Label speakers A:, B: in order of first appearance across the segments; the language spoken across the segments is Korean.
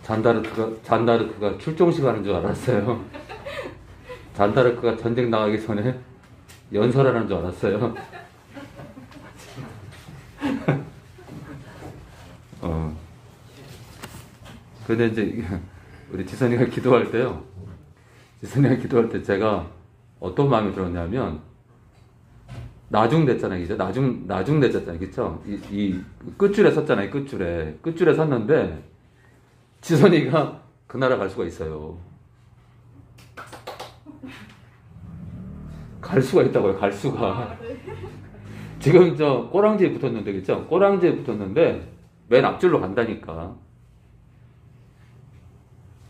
A: 잔다르크가 출정식 하는 줄 알았어요. 잔다르크가 전쟁 나가기 전에 연설하는 줄 알았어요. 근데 이제 우리 지선이가 기도할 때요. 지선이가 기도할 때 제가 어떤 마음이 들었냐면 나중 됐잖아요, 그죠? 나중 됐잖아요, 그죠? 이 끝줄에 섰잖아요, 끝줄에 섰는데 지선이가 그 나라 갈 수가 있어요. 갈 수가 있다고요, 갈 수가. 지금 저 꼬랑지에 붙었는데, 그죠? 꼬랑지에 붙었는데 맨 앞줄로 간다니까.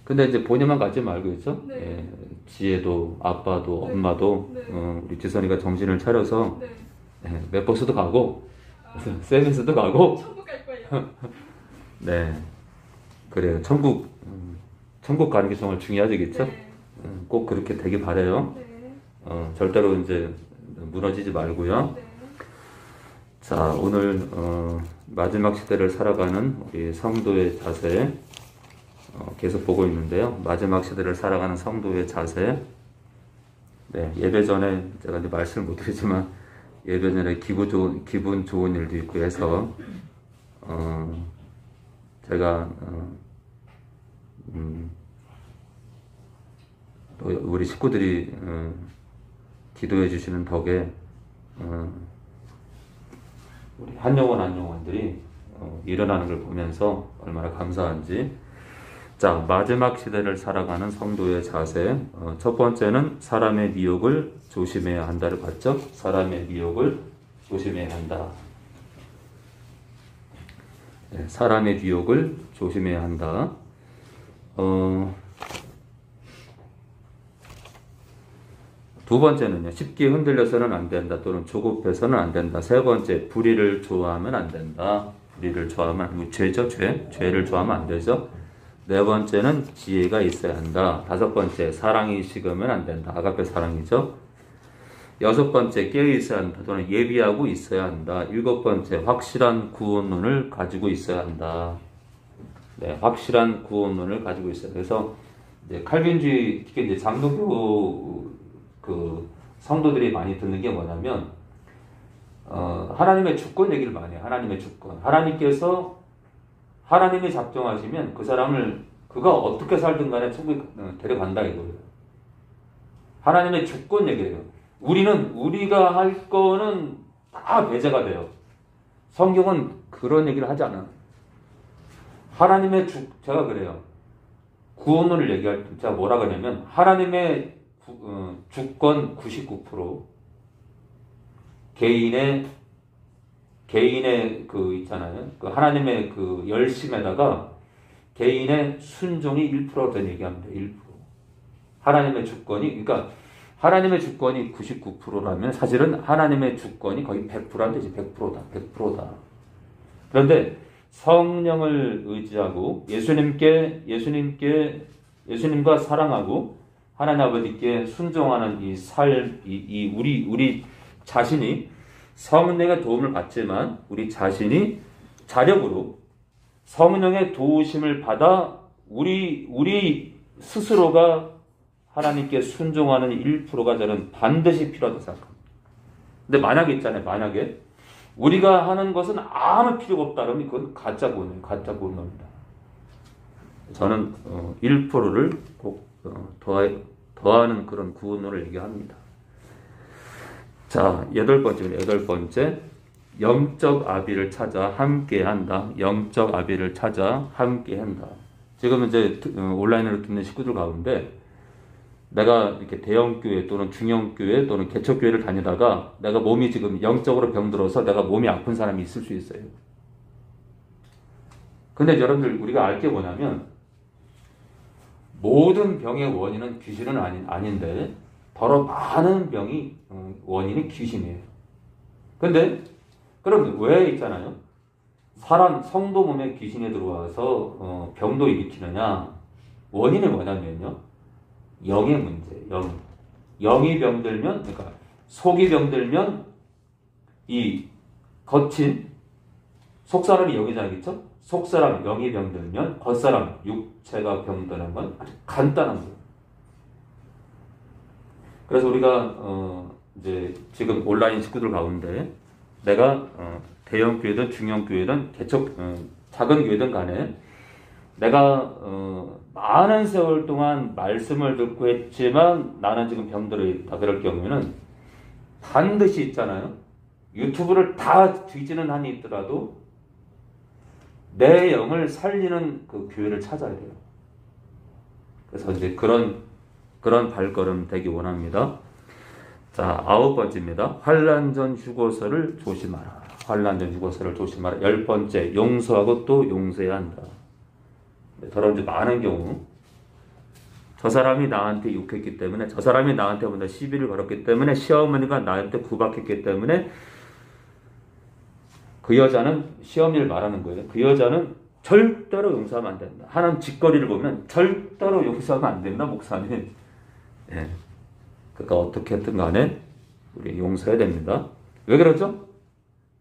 A: 근데 이제 본인만 가지 말고, 그죠?
B: 네.
A: 예, 지혜도, 아빠도,
B: 네.
A: 엄마도,
B: 네.
A: 우리 지선이가 정신을 차려서,
B: 네.
A: 예, 맵버스도 가고, 세미스도 가고,
B: 천국 갈 거예요.
A: 네. 그래요. 천국 가는 게 정말 중요하지, 그죠?
B: 네.
A: 꼭 그렇게 되길 바래요.
B: 네.
A: 절대로 이제 무너지지 말고요.
B: 네.
A: 자, 오늘, 마지막 시대를 살아가는 우리 성도의 자세, 계속 보고 있는데요. 마지막 시대를 살아가는 성도의 자세. 네, 예배 전에 제가 이제 말씀을 못 드리지만 예배 전에 기분 좋은 일도 있고 해서 제가 또 우리 식구들이 기도해 주시는 덕에 우리 한영원들이 일어나는 걸 보면서 얼마나 감사한지. 자, 마지막 시대를 살아가는 성도의 자세. 첫 번째는 사람의 미혹을 조심해야 한다를 봤죠? 사람의 미혹을 조심해야 한다. 네, 사람의 미혹을 조심해야 한다. 두 번째는요, 쉽게 흔들려서는 안 된다. 또는 조급해서는 안 된다. 세 번째, 불의를 좋아하면 안 된다. 불의를 좋아하면, 죄죠, 죄. 죄를 좋아하면 안 되죠. 네 번째는 지혜가 있어야 한다. 다섯 번째, 사랑이 식으면 안 된다. 아가페 사랑이죠. 여섯 번째, 깨어 있어야 한다. 또는 예비하고 있어야 한다. 일곱 번째, 확실한 구원론을 가지고 있어야 한다. 네, 확실한 구원론을 가지고 있어야. 그래서 이제 칼빈주의, 특히 이제 장로교 그 성도들이 많이 듣는 게 뭐냐면 하나님의 주권 얘기를 많이 해요. 하나님의 주권. 하나님이 작정하시면 그 사람을 그가 어떻게 살든 간에 천국에 데려간다 이거예요. 하나님의 주권 얘기예요. 우리가 할 거는 다 배제가 돼요. 성경은 그런 얘기를 하지 않아요. 제가 그래요. 구원론을 얘기할 때 제가 뭐라 그러냐면 하나님의 주권 99%, 개인의 그 있잖아요. 그 하나님의 그 열심에다가 개인의 순종이 1% 된 얘기합니다. 1%. 하나님의 주권이, 그러니까 하나님의 주권이 99%라면 사실은 하나님의 주권이 거의 100%란 뜻이 100%다. 100%다. 그런데 성령을 의지하고 예수님과 사랑하고 하나님 아버지께 순종하는 이 삶, 우리 자신이 성령의 도움을 받지만 우리 자신이 자력으로 성령의 도우심을 받아 우리 스스로가 하나님께 순종하는 1%가 저는 반드시 필요하다고 생각합니다. 근데 만약에 우리가 하는 것은 아무 필요가 없다 그러면 그건 가짜 구원입니다. 저는 1%를 꼭 더하는 그런 구원론을 얘기합니다. 자, 여덟 번째, 영적 아비를 찾아 함께한다. 영적 아비를 찾아 함께한다. 지금 이제 온라인으로 듣는 식구들 가운데 내가 이렇게 대형교회 또는 중형교회 또는 개척교회를 다니다가 내가 몸이 지금 영적으로 병들어서 내가 몸이 아픈 사람이 있을 수 있어요. 근데 여러분들 우리가 알 게 뭐냐면 모든 병의 원인은 귀신은 아닌데 더러 많은 병이 원인이 귀신이에요. 근데 그럼 왜 있잖아요. 성도 몸에 귀신이 들어와서 병도 일으키느냐. 원인이 뭐냐면요. 영의 문제. 영이 병들면, 그러니까 속이 병들면 이 거친 속 사람이 영이잖아요. 그렇죠? 속사람 영이 병들면 겉사람 육체가 병드는 건 아주 간단한 거예요. 그래서 우리가 이제 지금 온라인 식구들 가운데 내가 대형 교회든 중형 교회든 개척 작은 교회든 간에 내가 많은 세월 동안 말씀을 듣고 했지만 나는 지금 병들어 있다. 그럴 경우에는 반드시 있잖아요. 유튜브를 다 뒤지는 한이 있더라도 내 영을 살리는 그 교회를 찾아야 돼요. 그래서 이제 그런 발걸음 되기 원합니다. 자, 9번째입니다. 환난전 휴거서를 조심하라. 환난전 휴거서를 조심하라. 10번째, 용서하고 또 용서해야 한다. 더러 이제 많은 경우 저 사람이 나한테 욕했기 때문에, 저 사람이 나한테 먼저 시비를 걸었기 때문에, 시어머니가 나한테 구박했기 때문에 그 여자는, 시어머니를 말하는 거예요. 그 여자는 절대로 용서하면 안 된다. 하는 짓거리를 보면 절대로 용서하면 안 된다, 목사님. 예. 그러니까 어떻게든 간에 우리 용서해야 됩니다. 왜 그러죠?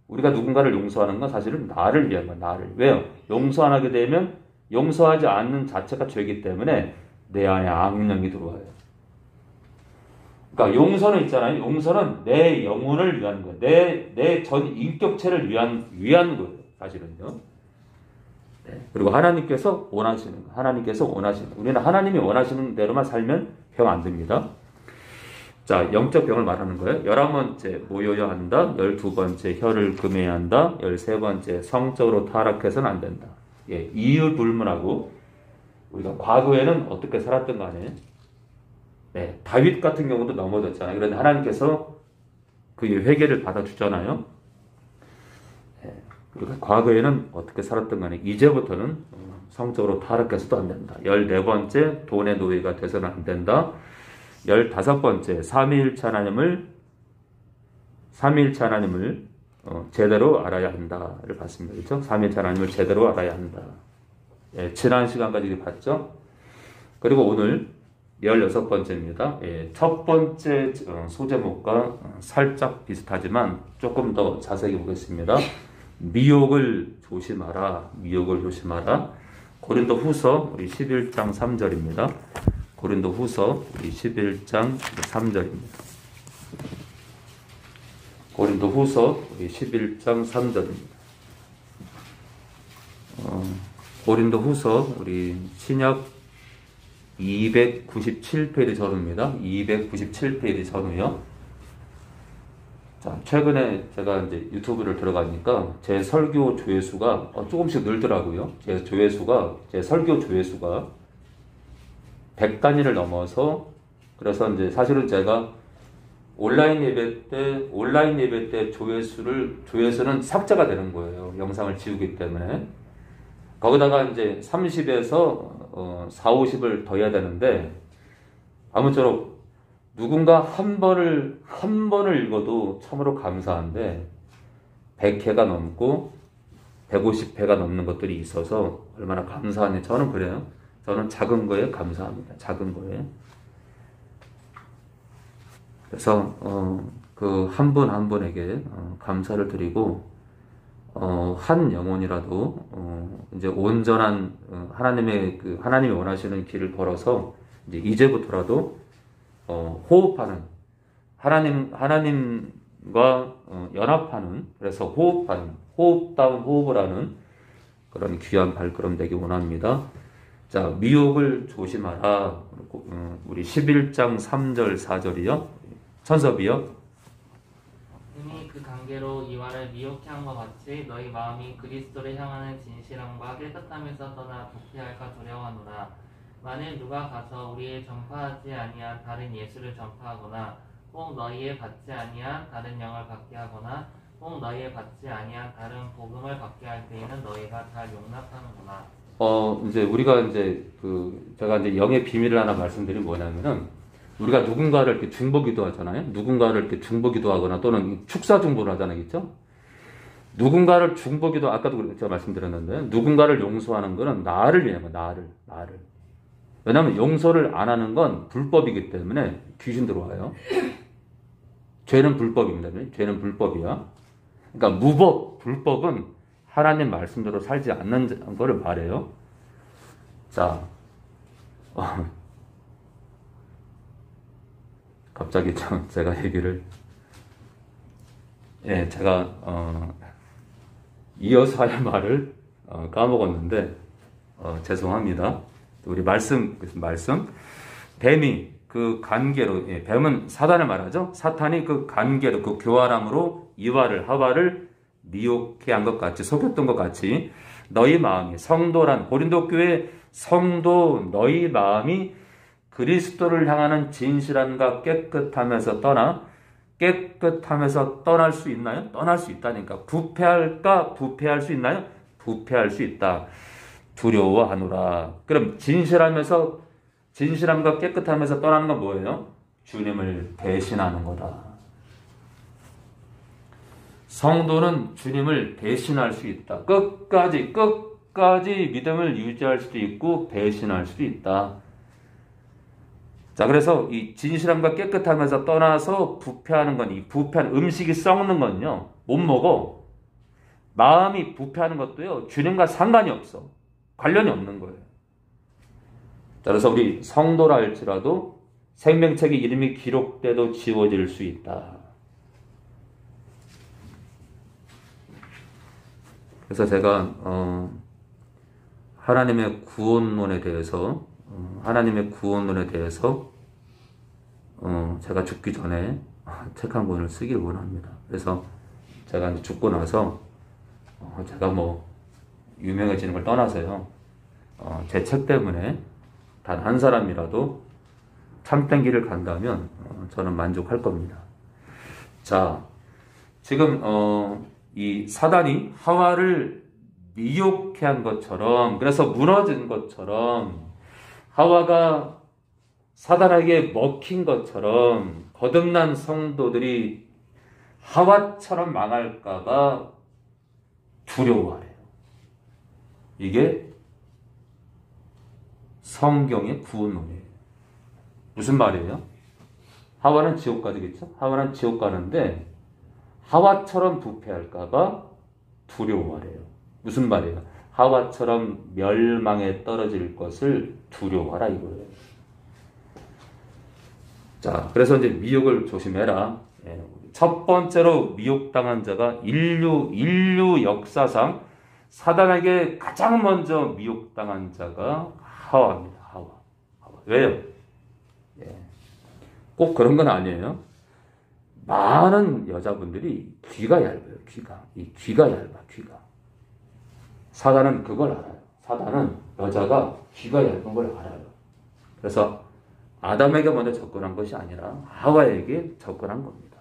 A: 우리가 누군가를 용서하는 건 사실은 나를 위한 거야, 나를. 왜요? 용서 안 하게 되면 용서하지 않는 자체가 죄이기 때문에 내 안에 악령이 들어와요. 그러니까 용서는 있잖아요. 용서는 내 영혼을 위한 거예요. 내 전 인격체를 위한 거예요. 사실은요. 네. 그리고 하나님께서 원하시는 거. 하나님께서 원하시는 거. 우리는 하나님이 원하시는 대로만 살면 병 안 듭니다. 자, 영적 병을 말하는 거예요. 11번째, 모여야 한다. 12번째, 혀를 금해야 한다. 13번째, 성적으로 타락해서는 안 된다. 예, 이유 불문하고 우리가 과거에는 어떻게 살았던 간에 네, 다윗 같은 경우도 넘어졌잖아요. 그런데 하나님께서 그 회개를 받아주잖아요. 네, 우리가 과거에는 어떻게 살았던 간에 이제부터는 성적으로 타락해서도 안 된다. 14번째, 돈의 노예가 돼서는 안 된다. 15번째, 삼위일체 하나님을 제대로 알아야 한다를 봤습니다. 그렇죠? 삼위일체 하나님을 제대로 알아야 한다. 예, 지난 시간까지 봤죠? 그리고 오늘 16번째입니다. 예, 첫 번째 소제목과 살짝 비슷하지만 조금 더 자세히 보겠습니다. 미혹을 조심하라. 미혹을 조심하라. 고린도 후서 우리 11장 3절입니다. 고린도 후서 우리 11장 3절입니다. 고린도 후서 우리 11장 3절입니다. 고린도 후서 우리 신약 297페이지 전후입니다. 297페이지 전후요. 자, 최근에 제가 이제 유튜브를 들어가니까 제 설교 조회수가 조금씩 늘더라고요. 제 설교 조회수가 100단위를 넘어서, 그래서 이제 사실은 제가 온라인 예배 때 조회수는 삭제가 되는 거예요. 영상을 지우기 때문에. 거기다가 이제 30에서 4, 50을 더 해야 되는데, 아무쪼록 누군가 한 번을 읽어도 참으로 감사한데 100회가 넘고 150회가 넘는 것들이 있어서 얼마나 감사하냐. 저는 그래요. 저는 작은 거에 감사합니다. 작은 거에. 그래서 그 한 분 한 분에게 감사를 드리고 한 영혼이라도 이제 온전한 하나님이 원하시는 길을 걸어서 이제부터라도 호흡하는 하나님과 연합하는, 그래서 호흡다운 호흡을 하는 그런 귀한 발걸음 되기 원합니다. 자, 미혹을 조심하라. 우리 11장 3절 4절이요. 천섭이요.
B: 이미 그 관계로 이와를 미혹해 한 것 같이 너희 마음이 그리스도를 향하는 진실함과 깨끗함에서 떠나 부패할까 두려워하노라. 만일 누가 가서 우리의 전파하지 아니한 다른 예수를 전파하거나 혹 너희의 받지 아니한 다른 영을 받게 하거나 혹 너희의 받지 아니한 다른 복음을 받게 할 때에는 너희가 다 용납하는구나.
A: 이제 우리가 제가 이제 영의 비밀을 하나 말씀드린 뭐냐면은, 우리가 누군가를 이렇게 중보기도 하잖아요. 누군가를 이렇게 중보기도 하거나 또는 축사 중보를 하잖아요. 그렇죠? 누군가를 중보기도, 아까도 제가 말씀드렸는데, 누군가를 용서하는 거는 나를 위한 거야. 나를. 왜냐하면 용서를 안 하는 건 불법이기 때문에 귀신 들어와요. 죄는 불법입니다. 죄는 불법이야. 그러니까 불법은 하나님 말씀대로 살지 않는 거를 말해요. 자, 갑자기 제가 얘기를, 예, 제가 이어서 할 말을 까먹었는데 죄송합니다. 우리 말씀 뱀이 그 관계로, 예, 뱀은 사단을 말하죠. 사탄이 그 관계로, 그 교활함으로 하와를 미혹해 한 것 같이, 속였던 것 같이 너희 마음이, 성도란 고린도 교회 성도 너희 마음이 그리스도를 향하는 진실함과 깨끗함에서 떠날 수 있나요? 떠날 수 있다니까. 부패할까? 부패할 수 있나요? 부패할 수 있다. 두려워하노라. 그럼 진실함과 깨끗함에서 떠나는 건 뭐예요? 주님을 대신하는 거다. 성도는 주님을 대신할 수 있다. 끝까지 믿음을 유지할 수도 있고 배신할 수도 있다. 자, 그래서 이 진실함과 깨끗함에서 떠나서 부패하는 건, 이 부패한 음식이 썩는 건요, 못 먹어. 마음이 부패하는 것도요, 주님과 상관이 없어. 관련이 없는 거예요. 자, 그래서 우리 성도라 할지라도 생명책에 이름이 기록돼도 지워질 수 있다. 그래서 제가 하나님의 구원론에 대해서 제가 죽기 전에 책 한 권을 쓰길 원합니다. 그래서 제가 이제 죽고 나서 제가 뭐 유명해지는 걸 떠나서요, 제 책 때문에 단 한 사람이라도 참된 길을 간다면 저는 만족할 겁니다. 자, 지금 이 사단이 하와를 미혹해 한 것처럼, 그래서 무너진 것처럼, 하와가 사단에게 먹힌 것처럼 거듭난 성도들이 하와처럼 망할까봐 두려워하래요. 이게 성경의 구원론이에요. 무슨 말이에요? 하와는 지옥 가겠죠? 하와는 지옥 가는데 하와처럼 부패할까봐 두려워하래요. 무슨 말이에요? 하와처럼 멸망에 떨어질 것을 두려워하라 이거예요. 자, 그래서 이제 미혹을 조심해라. 첫 번째로 미혹당한 자가 인류 역사상 사단에게 가장 먼저 미혹당한 자가 하와입니다. 하와. 왜요? 꼭 그런 건 아니에요. 많은 여자분들이 귀가 얇아요. 귀가 얇아. 사단은 그걸 알아요. 사단은 여자가 귀가 얇은 걸 알아요. 그래서 아담에게 먼저 접근한 것이 아니라 하와에게 접근한 겁니다.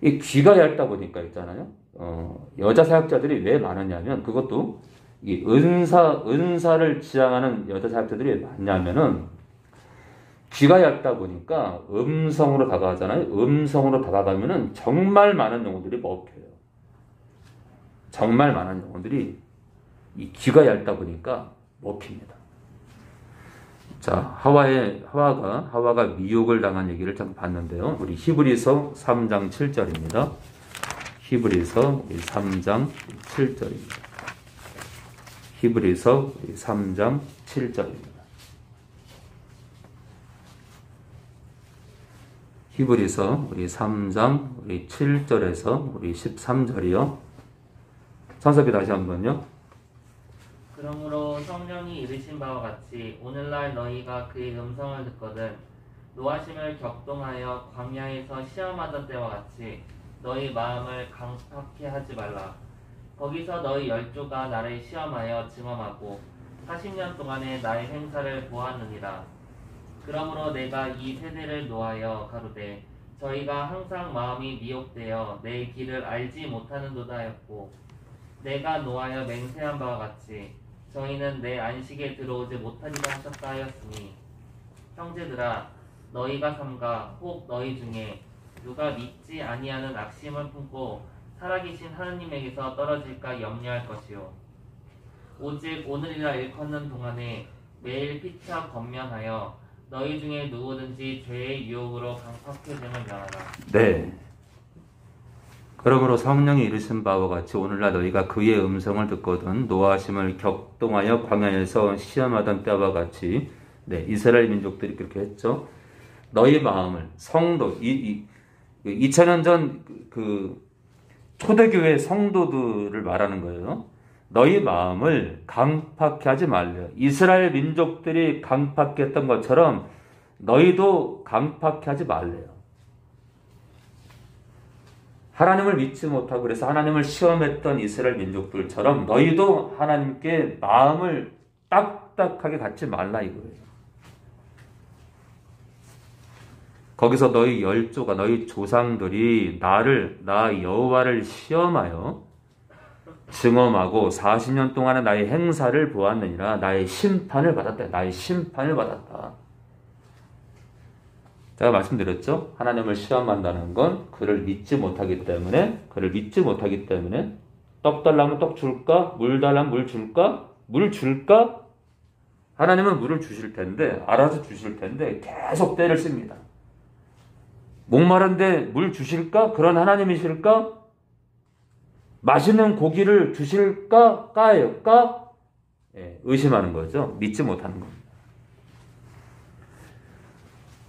A: 이 귀가 얇다 보니까 있잖아요. 여자 사역자들이 왜 많으냐면, 그것도 이 은사를 지향하는 여자 사역자들이 왜 많냐면은, 귀가 얇다 보니까 음성으로 다가가잖아요. 음성으로 다가가면은 정말 많은 영혼들이 먹혀요. 정말 많은 영혼들이 이 귀가 얇다 보니까 먹힙니다. 자, 하와가 미혹을 당한 얘기를 좀 봤는데요. 우리 히브리서 3장 7절입니다. 히브리서 3장 7절입니다. 히브리서 3장 7절입니다. 히브리서 우리 3장 우리 7절에서 우리 13절이요. 찬석이 다시 한번요.
B: 그러므로 성령이 이르신 바와 같이 오늘날 너희가 그의 음성을 듣거든 노하심을 격동하여 광야에서 시험하던 때와 같이 너희 마음을 강팍해 하지 말라. 거기서 너희 열조가 나를 시험하여 증언하고 40년 동안의 나의 행사를 보았느니라. 그러므로 내가 이 세대를 노하여 가로되 저희가 항상 마음이 미혹되어 내 길을 알지 못하는도다 하였고, 내가 노하여 맹세한 바와 같이 저희는 내 안식에 들어오지 못하리라 하셨다 하였으니, 형제들아 너희가 삼가 혹 너희 중에 누가 믿지 아니하는 악심을 품고 살아계신 하느님에게서 떨어질까 염려할 것이요, 오직 오늘이라 일컫는 동안에 매일 피차 권면하여 너희 중에 누구든지 죄의 유혹으로 강팍해짐을 면하라.
A: 네. 그러므로 성령이 이르신 바와 같이 오늘날 너희가 그의 음성을 듣거든 노하심을 격동하여 광야에서 시험하던 때와 같이 이스라엘 민족들이 그렇게 했죠. 너희 마음을 성도 2000년 전 그 초대교회 성도들을 말하는 거예요. 너희 마음을 강팍해 하지 말래요. 이스라엘 민족들이 강팍했던 것처럼 너희도 강팍해 하지 말래요. 하나님을 믿지 못하고 그래서 하나님을 시험했던 이스라엘 민족들처럼 너희도 하나님께 마음을 딱딱하게 갖지 말라 이거예요. 거기서 너희 열조가 너희 조상들이 나 여호와를 시험하여 증험하고 40년 동안의 나의 행사를 보았느니라. 나의 심판을 받았다. 나의 심판을 받았다. 제가 말씀드렸죠. 하나님을 시험한다는 건 그를 믿지 못하기 때문에 떡 달라면 떡 줄까? 물 달라면 물 줄까? 물 줄까? 하나님은 물을 주실 텐데 알아서 주실 텐데 계속 때를 씁니다. 목마른데 물 주실까? 그런 하나님이실까? 맛있는 고기를 주실까? 까예요. 까? 의심하는 거죠. 믿지 못하는 겁니다.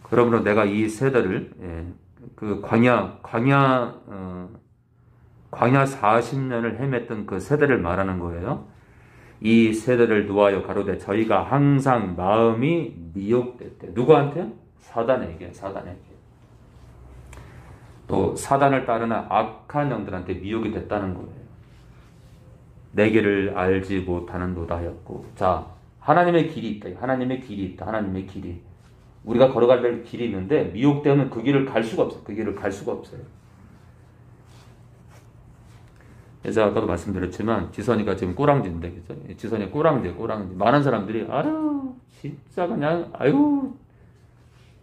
A: 그러므로 내가 이 세대를 그 광야 40년을 헤맸던 그 세대를 말하는 거예요. 이 세대를 놓아여 가로되 저희가 항상 마음이 미혹됐대. 누구한테? 사단에게. 또 사단을 따르는 악한 영들한테 미혹이 됐다는 거예요. 내 길을 알지 못하는도다 하였고, 자, 하나님의 길이 있다. 하나님의 길이. 우리가 걸어갈 길이 있는데 미혹되면 그 길을 갈 수가 없어요. 그래서 아까도 말씀드렸지만 지선이가 지금 꼬랑지인데, 그죠? 지선이 꼬랑지. 많은 사람들이 아유 진짜 그냥 아유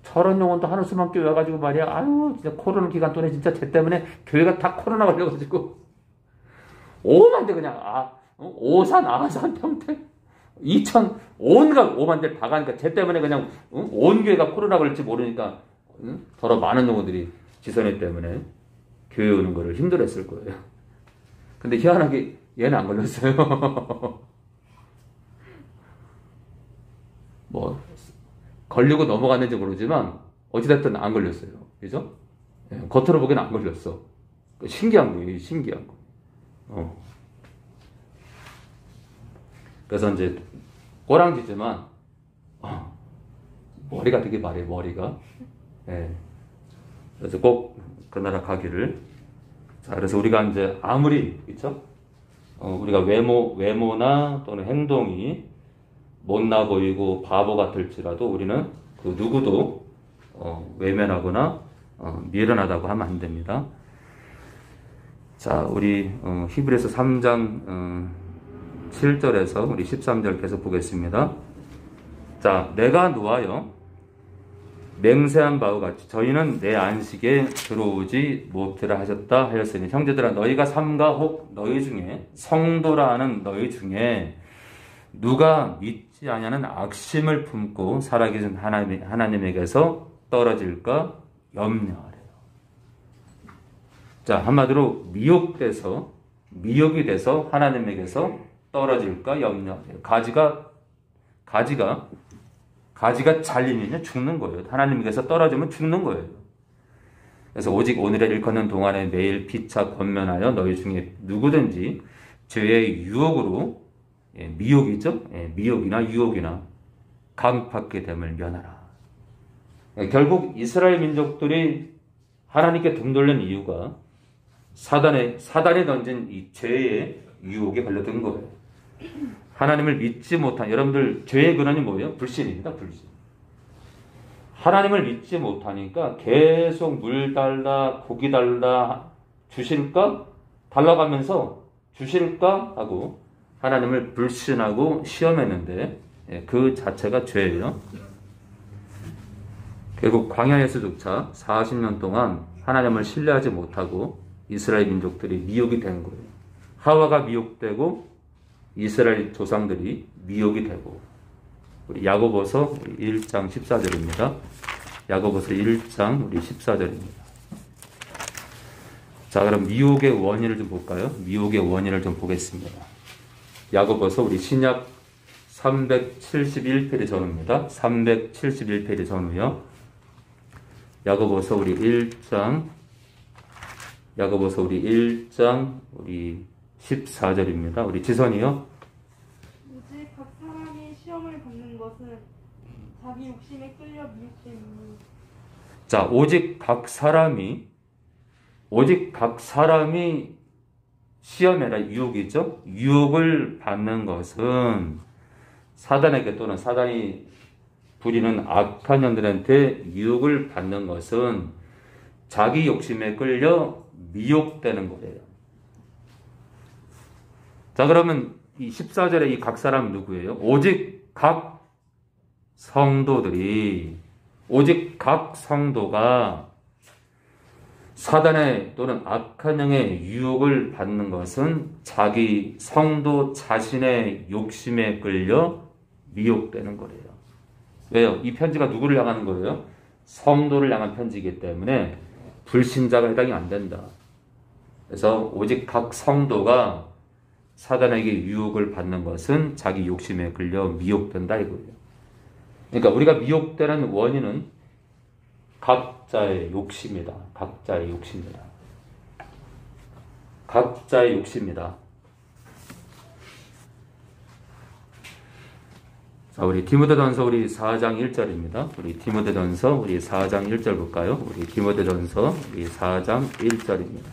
A: 저런 영혼도 한 웃음만 끼워가지고 말이야. 아유 진짜 코로나 기간 동안에 진짜 쟤 때문에 교회가 다 코로나 걸려가지고 오만 대 그냥 오산 아산 평택 2000 온갖 오만 대 다 가니까 쟤 때문에 그냥 온 교회가 코로나 걸릴지 모르니까 더러 많은 영혼들이 지선이 때문에 교회 오는 거를 힘들었을 거예요. 근데 희한하게 얘는 안 걸렸어요. 뭐 걸리고 넘어갔는지 모르지만 어찌됐든 안 걸렸어요. 그죠? 겉으로 보기에는 안 걸렸어. 신기한 거예요. 그래서 이제 꼬랑지지만 머리가 되게 말해요. 머리가. 그래서 꼭 그 나라 가기를. 자, 그래서 우리가 이제 아무리 그렇죠? 우리가 외모나 또는 행동이 못나 보이고 바보 같을지라도 우리는 그 누구도 외면하거나 미련하다고 하면 안 됩니다. 자, 우리 히브리서 3장 7절에서 우리 13절 계속 보겠습니다. 자, 내가 노하여 맹세한 바와 같이 저희는 내 안식에 들어오지 못하라 하셨다 하였으니 형제들아 너희가 삼가 혹 너희 중에 성도라 하는 너희 중에 누가 믿지 아니하는 악심을 품고 살아계신 하나님에게서 떨어질까 염려하래요. 자, 한마디로 미혹이 돼서 하나님에게서 떨어질까 염려하래요. 가지가 잘리면 죽는 거예요. 하나님께서 떨어지면 죽는 거예요. 그래서 오직 오늘의 일컫는 동안에 매일 피차 권면하여 너희 중에 누구든지 죄의 유혹으로 미혹이죠. 미혹이나 유혹이나 강팍게 됨을 면하라. 결국 이스라엘 민족들이 하나님께 등 돌린 이유가 사단에 던진 이 죄의 유혹에 걸려든 거예요. 하나님을 믿지 못한 여러분들 죄의 근원이 뭐예요? 불신입니다. 불신. 하나님을 믿지 못하니까 계속 물 달라 고기 달라 주실까? 달라가면서 주실까? 하고 하나님을 불신하고 시험했는데 그 자체가 죄예요. 결국 광야에서조차 40년 동안 하나님을 신뢰하지 못하고 이스라엘 민족들이 미혹이 된 거예요. 하와가 미혹되고 이스라엘 조상들이 미혹이 되고 우리 야고보서 1장 14절입니다. 야고보서 1장 우리 14절입니다. 자, 그럼 미혹의 원인을 좀 볼까요? 미혹의 원인을 좀 보겠습니다. 야고보서 우리 신약 371페이지 전후입니다. 371페이지 전후요. 야고보서 우리 1장 우리 14절입니다. 우리 지선이요.
C: 오직 각 사람이 시험을 받는 것은 자기 욕심에 끌려 미혹됨이니.
A: 자, 오직 각 사람이 시험이 아니라 유혹이죠. 유혹을 받는 것은 사단에게 또는 사단이 부리는 악한 년들한테 유혹을 받는 것은 자기 욕심에 끌려 미혹되는 거예요. 자, 그러면 이 14절에 이 각 사람은 누구예요? 오직 각 성도가 사단의 또는 악한 영의 유혹을 받는 것은 자기 성도 자신의 욕심에 끌려 미혹되는 거래요. 왜요? 이 편지가 누구를 향하는 거예요? 성도를 향한 편지이기 때문에 불신자가 해당이 안 된다. 그래서 오직 각 성도가 사단에게 유혹을 받는 것은 자기 욕심에 끌려 미혹된다 이거예요. 그러니까 우리가 미혹되는 원인은 각자의 욕심이다. 각자의 욕심이다. 자, 우리 디모데전서 우리 4장 1절입니다. 우리 디모데전서 우리 4장 1절 볼까요? 우리 디모데전서 우리 4장 1절입니다.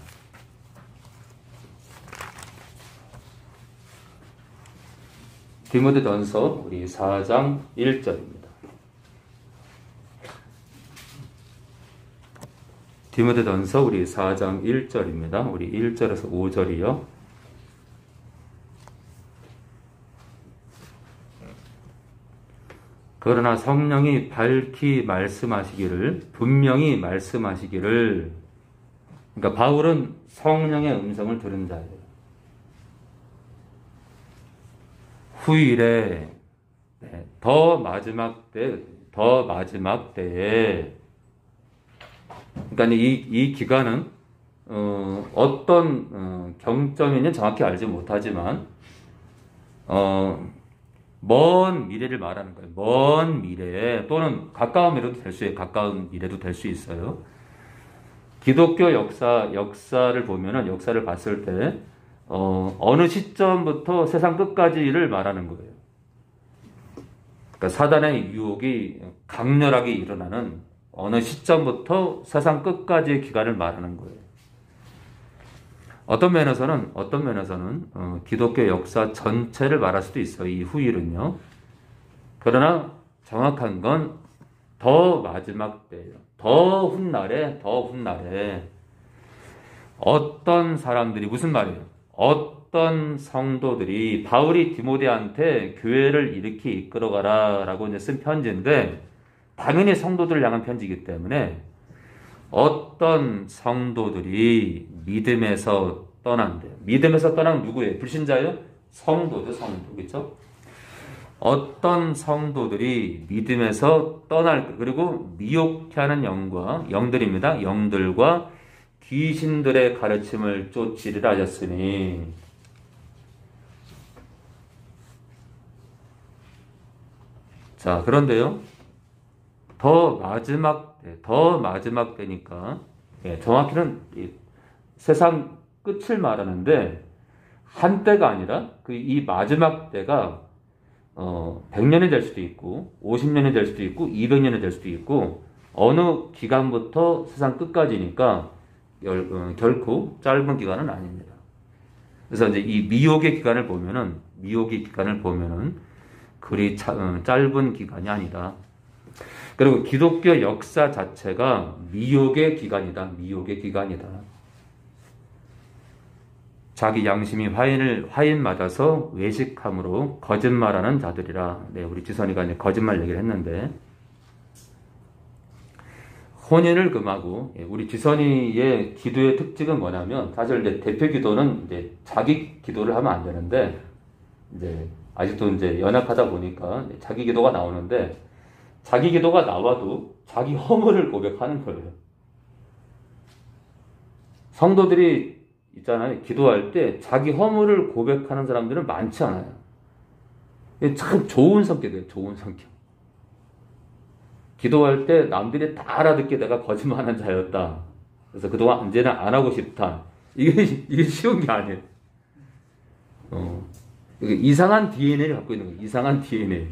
A: 디모데전서 우리 4장 1절입니다. 디모데전서 우리 4장 1절입니다. 우리 1절에서 5절이요. 그러나 성령이 밝히 분명히 말씀하시기를, 그러니까 바울은 성령의 음성을 들은 자예요. 후일에, 더 마지막 때에, 그러니까 이 기간은 어떤 경점인지 정확히 알지 못하지만 먼 미래를 말하는 거예요. 먼 미래에, 또는 가까운 미래도 될 수 있어요. 기독교 역사를 보면은, 역사를 봤을 때 어느 시점부터 세상 끝까지를 말하는 거예요. 그러니까 사단의 유혹이 강렬하게 일어나는 어느 시점부터 세상 끝까지의 기간을 말하는 거예요. 어떤 면에서는 기독교 역사 전체를 말할 수도 있어요. 이 후일은요. 그러나 정확한 건 더 마지막 때예요. 더 훗날에 어떤 사람들이, 무슨 말이에요? 어떤 성도들이, 바울이 디모데한테 교회를 이렇게 이끌어가라 라고 이제 쓴 편지인데, 당연히 성도들을 향한 편지이기 때문에 어떤 성도들이 믿음에서 떠난대요. 믿음에서 떠난 누구예요? 불신자예요? 성도, 그렇죠? 어떤 성도들이 믿음에서 떠날, 그리고 미혹케 하는 영들입니다. 영들과 귀신들의 가르침을 쫓으리라 하셨으니. 자, 그런데요. 더 마지막 때니까, 정확히는 세상 끝을 말하는데, 한때가 아니라 이 마지막 때가 100년이 될 수도 있고 50년이 될 수도 있고 200년이 될 수도 있고, 어느 기간부터 세상 끝까지니까 결코 짧은 기간은 아닙니다. 그래서 이제 이 미혹의 기간을 보면은 그리 짧은 기간이 아니다. 그리고 기독교 역사 자체가 미혹의 기간이다. 자기 양심이 화인 맞아서 외식함으로 거짓말하는 자들이라. 네, 우리 지선이가 이제 거짓말 얘기를 했는데, 혼인을 금하고, 우리 지선이의 기도의 특징은 뭐냐면, 사실 이제 대표 기도는 이제 자기 기도를 하면 안 되는데, 이제 아직도 이제 연약하다 보니까 자기 기도가 나오는데, 자기 기도가 나와도 자기 허물을 고백하는 거예요. 성도들이 있잖아요. 기도할 때 자기 허물을 고백하는 사람들은 많지 않아요. 이게 참 좋은 성격이에요. 좋은 성격. 기도할 때 남들이 다 알아듣게 내가 거짓말하는 자였다. 그래서 그동안 이제는 안 하고 싶다. 이게 쉬운 게 아니에요. 이게 이상한 DNA를 갖고 있는 거예요. 이상한 DNA.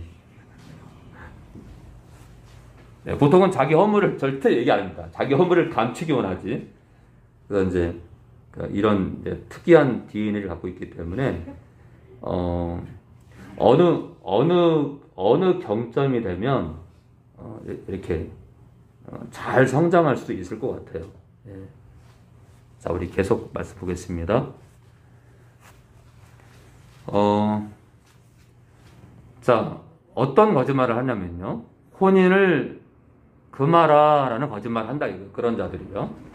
A: 네, 보통은 자기 허물을 절대 얘기 안 합니다. 자기 허물을 감추기 원하지. 그래서 이제 이런 이제 특이한 DNA를 갖고 있기 때문에 어느 경점이 되면 이렇게 잘 성장할 수도 있을 것 같아요. 예. 자, 우리 계속 말씀 보겠습니다. 자, 어떤 거짓말을 하냐면요. 혼인을 금하라라는 거짓말을 한다. 그런 자들이요.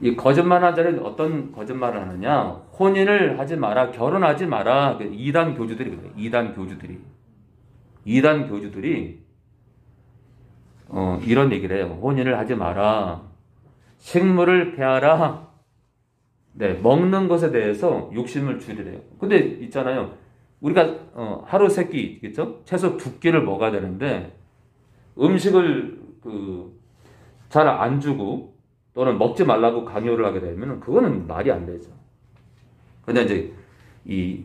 A: 이 거짓말하는 자들은 어떤 거짓말을 하느냐. 혼인을 하지 마라. 결혼하지 마라. 이단 교주들이거든요. 이단 교주들이 이런 얘기를 해요. 혼인을 하지 마라. 식물을 패하라. 네, 먹는 것에 대해서 욕심을 줄이래요. 근데 있잖아요. 우리가 하루 세 끼 있겠죠? 최소 2끼를 먹어야 되는데 음식을 잘 안 주고 또는 먹지 말라고 강요를 하게 되면 그거는 말이 안 되죠. 근데 이제 이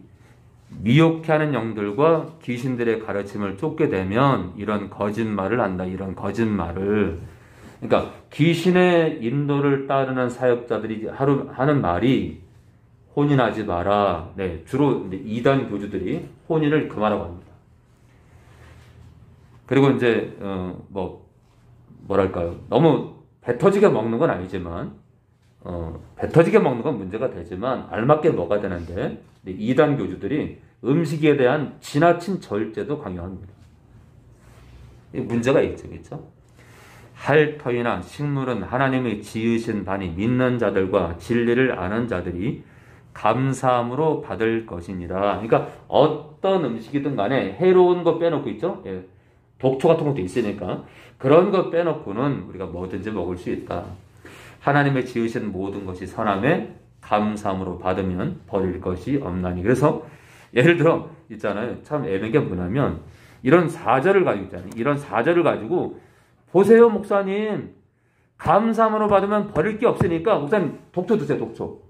A: 미혹해 하는 영들과 귀신들의 가르침을 쫓게 되면 이런 거짓말을 한다. 이런 거짓말을. 그러니까 귀신의 인도를 따르는 사역자들이 하는 말이 혼인하지 마라. 네, 주로 이단 교주들이 혼인을 금하라고 합니다. 그리고 이제 뭐랄까요? 너무 배 터지게 먹는 건 아니지만 배 터지게 먹는 건 문제가 되지만 알맞게 먹어야 되는데 이단 교주들이 음식에 대한 지나친 절제도 강요합니다. 문제가 있죠, 그렇죠? 핥터이나 식물은 하나님이 지으신 바니 믿는 자들과 진리를 아는 자들이 감사함으로 받을 것이니라. 그러니까 어떤 음식이든 간에 해로운 거 빼놓고 있죠? 예. 독초 같은 것도 있으니까 그런 거 빼놓고는 우리가 뭐든지 먹을 수 있다. 하나님의 지으신 모든 것이 선함에 감사함으로 받으면 버릴 것이 없나니. 그래서 예를 들어 있잖아요. 참 애매한 게 뭐냐면 이런 사절을 가지고 있잖아요. 이런 사절을 가지고 보세요, 목사님. 감사함으로 받으면 버릴 게 없으니까 목사님 독초 드세요, 독초.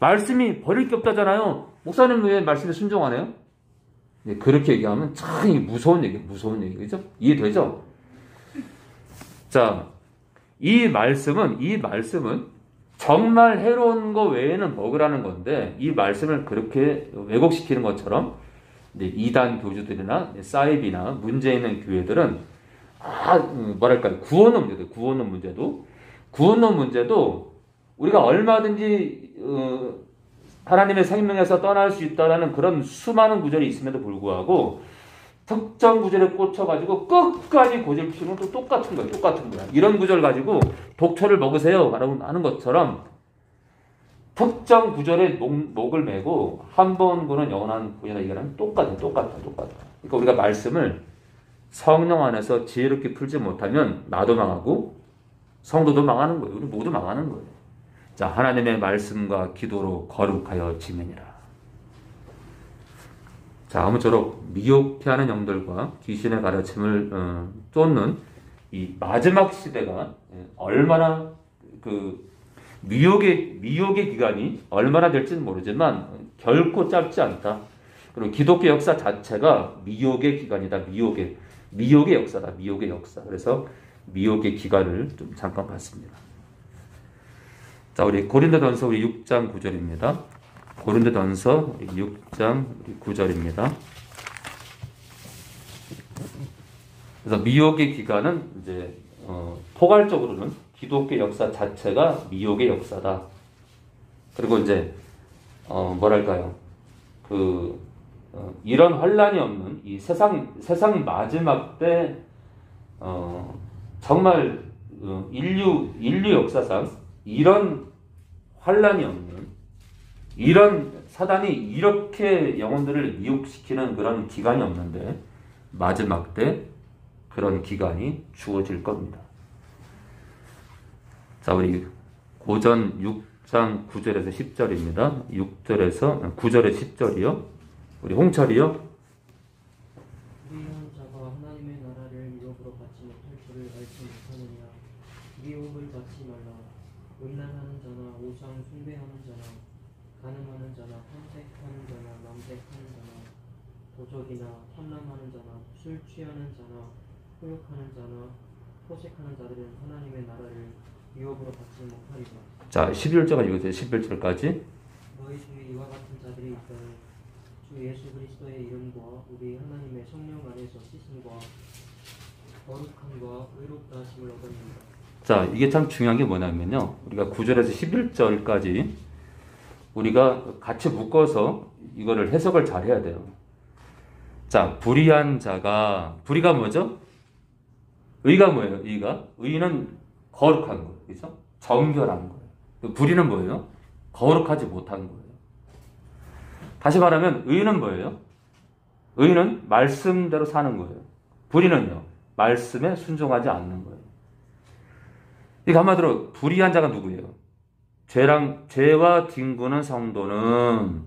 A: 말씀이 버릴 게 없다잖아요. 목사님 왜 말씀에 순종하네요? 네, 그렇게 얘기하면 참 무서운 얘기죠? 이해되죠? 자, 이 말씀은 정말 해로운 거 외에는 먹으라는 건데 이 말씀을 그렇게 왜곡시키는 것처럼 이단 교주들이나 사이비나 문제 있는 교회들은 뭐랄까요? 구원론 문제도 우리가 얼마든지 하나님의 생명에서 떠날 수 있다라는 그런 수많은 구절이 있음에도 불구하고 특정 구절에 꽂혀가지고 끝까지 고집을 피우는 또 똑같은 거야. 이런 구절 가지고 독초를 먹으세요 하는 것처럼 특정 구절에 목을 메고 한 번 보는 영원한 구원이다 이거는 똑같아. 그러니까 우리가 말씀을 성령 안에서 지혜롭게 풀지 못하면 나도 망하고 성도도 망하는 거예요. 우리 모두 망하는 거예요. 자, 하나님의 말씀과 기도로 거룩하여 지면이라. 자, 아무쪼록 미혹해 하는 영들과 귀신의 가르침을 쫓는 이 마지막 시대가 얼마나 미혹의 기간이 얼마나 될지는 모르지만 결코 짧지 않다. 그리고 기독교 역사 자체가 미혹의 기간이다. 미혹의 역사다. 미혹의 역사. 그래서 미혹의 기간을 좀 잠깐 봤습니다. 자, 우리 고린도전서 우리 6장 9절입니다. 고린도전서 6장 9절입니다. 그래서 미혹의 기간은 이제 포괄적으로는 기독교 역사 자체가 미혹의 역사다. 그리고 이제 뭐랄까요? 이런 환란이 없는 이 세상 마지막 때 정말 인류 역사상 이런 환란이 없는 이런 사단이 이렇게 영혼들을 미혹시키는 그런 기간이 없는데 마지막 때 그런 기간이 주어질 겁니다. 자, 우리 고전 6장 9절에서 10절입니다. 9절에서 10절이요. 우리 홍철이요.
D: 불의한 자가 하나님의 나라를 유업으로 받지 못할 줄을 알지 못하느냐. 미혹을 받지 말라. 음란하는 자나 우상 숭배하는 자나 간음하는 자나 탐색하는 자나 남색하는 자나 도적이나 탐람하는 자나 술 취하는 자나 후욕하는 자나 토색하는 자들은 하나님의 나라를 유업으로 받지 못하리라.
A: 자, 11절까지 읽으세요. 11절까지.
D: 너희 중에 이와 같은 자들이 있다니 주 예수 그리스도의 이름과 우리 하나님의 성령 안에서 씻음과 거룩함과 의롭다 하심을 얻었느니라.
A: 자, 이게 참 중요한 게 뭐냐면요. 우리가 9절에서 11절까지 우리가 같이 묶어서 이거를 해석을 잘 해야 돼요. 자, 불의한 자가, 불의가 뭐죠? 의가 뭐예요? 의는 거룩한 거예요. 그죠? 정결한 거예요. 불의는 뭐예요? 거룩하지 못한 거예요. 다시 말하면 의는 뭐예요? 의는 말씀대로 사는 거예요. 불의는요, 말씀에 순종하지 않는 거예요. 이 한마디로 불의한 자가 누구예요? 죄와 뒹구는 성도는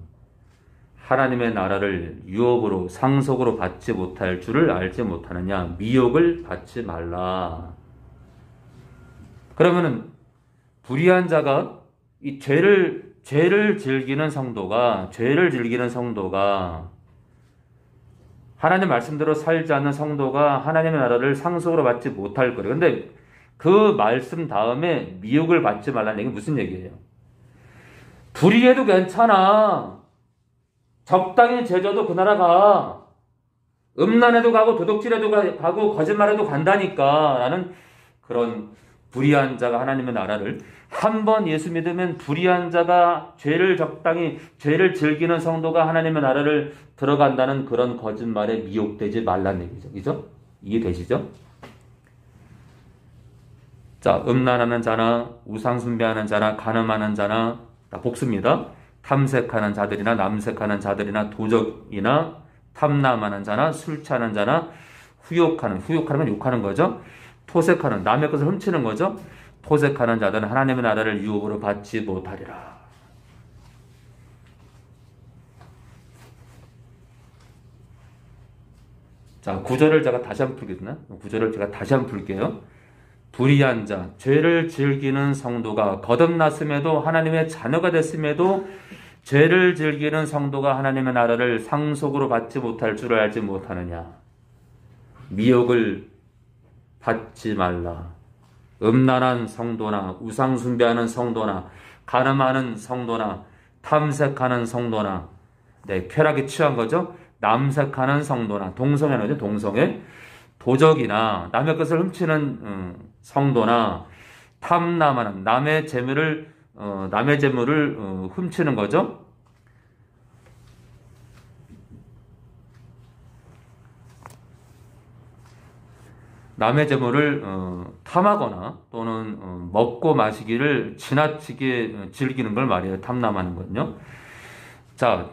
A: 하나님의 나라를 유업으로 상속으로 받지 못할 줄을 알지 못하느냐. 미혹을 받지 말라. 그러면은 불의한 자가 이 죄를 즐기는 성도가 하나님 말씀대로 살지 않는 성도가 하나님의 나라를 상속으로 받지 못할 거예요. 근데 그 말씀 다음에 미혹을 받지 말라는 얘기는 무슨 얘기예요? 불의해도 괜찮아. 적당히 제져도 그 나라 가. 음란해도 가고 도둑질해도 가고 거짓말해도 간다니까. 라는 그런 불의한 자가 하나님의 나라를, 한 번 예수 믿으면 불의한 자가 죄를 즐기는 성도가 하나님의 나라를 들어간다는 그런 거짓말에 미혹되지 말라는 얘기죠. 그죠? 이해되시죠? 자, 음란하는 자나 우상 숭배하는 자나 간음하는 자나, 다 복수입니다. 탐색하는 자들이나 남색하는 자들이나 도적이나 탐남하는 자나 술 취하는 자나 후욕하는 건 욕하는 거죠. 토색하는, 남의 것을 훔치는 거죠. 토색하는 자들은 하나님의 나라를 유업으로 받지 못하리라. 자, 9절을 제가 다시 한번 풀겠나? 9절을 제가 다시 한번 풀게요. 불의한 자, 죄를 즐기는 성도가 거듭났음에도 하나님의 자녀가 됐음에도 죄를 즐기는 성도가 하나님의 나라를 상속으로 받지 못할 줄을 알지 못하느냐. 미혹을 받지 말라. 음란한 성도나 우상 숭배하는 성도나 간음하는 성도나 탐색하는 성도나, 쾌락에 취한 거죠. 남색하는 성도나, 동성애는 동성애, 도적이나 남의 것을 훔치는 성도나, 탐남하는 남의 재물을 훔치는 거죠. 남의 재물을 탐하거나 또는 먹고 마시기를 지나치게 즐기는 걸 말이에요. 탐남하는 건요. 자,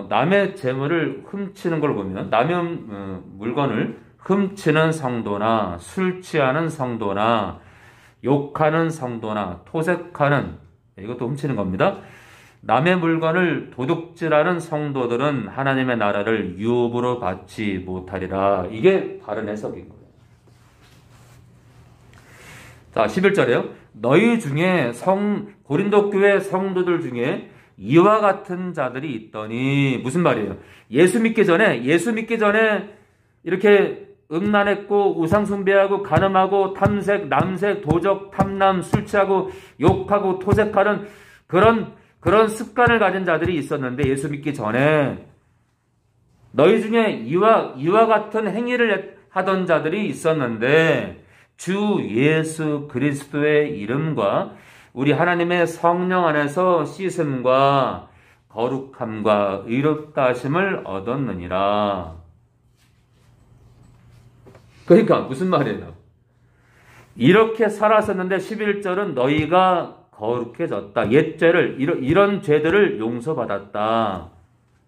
A: 남의 재물을 훔치는 걸 보면, 남의 물건을 훔치는 성도나 술 취하는 성도나 욕하는 성도나 토색하는, 이것도 훔치는 겁니다. 남의 물건을 도둑질하는 성도들은 하나님의 나라를 유업으로 받지 못하리라. 이게 바른 해석인 거예요. 자, 11절에요. 너희 중에 고린도 교회 성도들 중에 이와 같은 자들이 있더니, 무슨 말이에요? 예수 믿기 전에 이렇게 음란했고 우상 숭배하고 간음하고 탐색, 남색, 도적, 탐남, 술 취하고 욕하고 토색하는 그런 습관을 가진 자들이 있었는데, 예수 믿기 전에 너희 중에 이와 같은 행위를 하던 자들이 있었는데, 주 예수 그리스도의 이름과 우리 하나님의 성령 안에서 씻음과 거룩함과 의롭다 하심을 얻었느니라. 그러니까 무슨 말이에요? 이렇게 살았었는데 11절은 너희가 거룩해졌다. 옛 죄를, 이런 죄들을 용서받았다.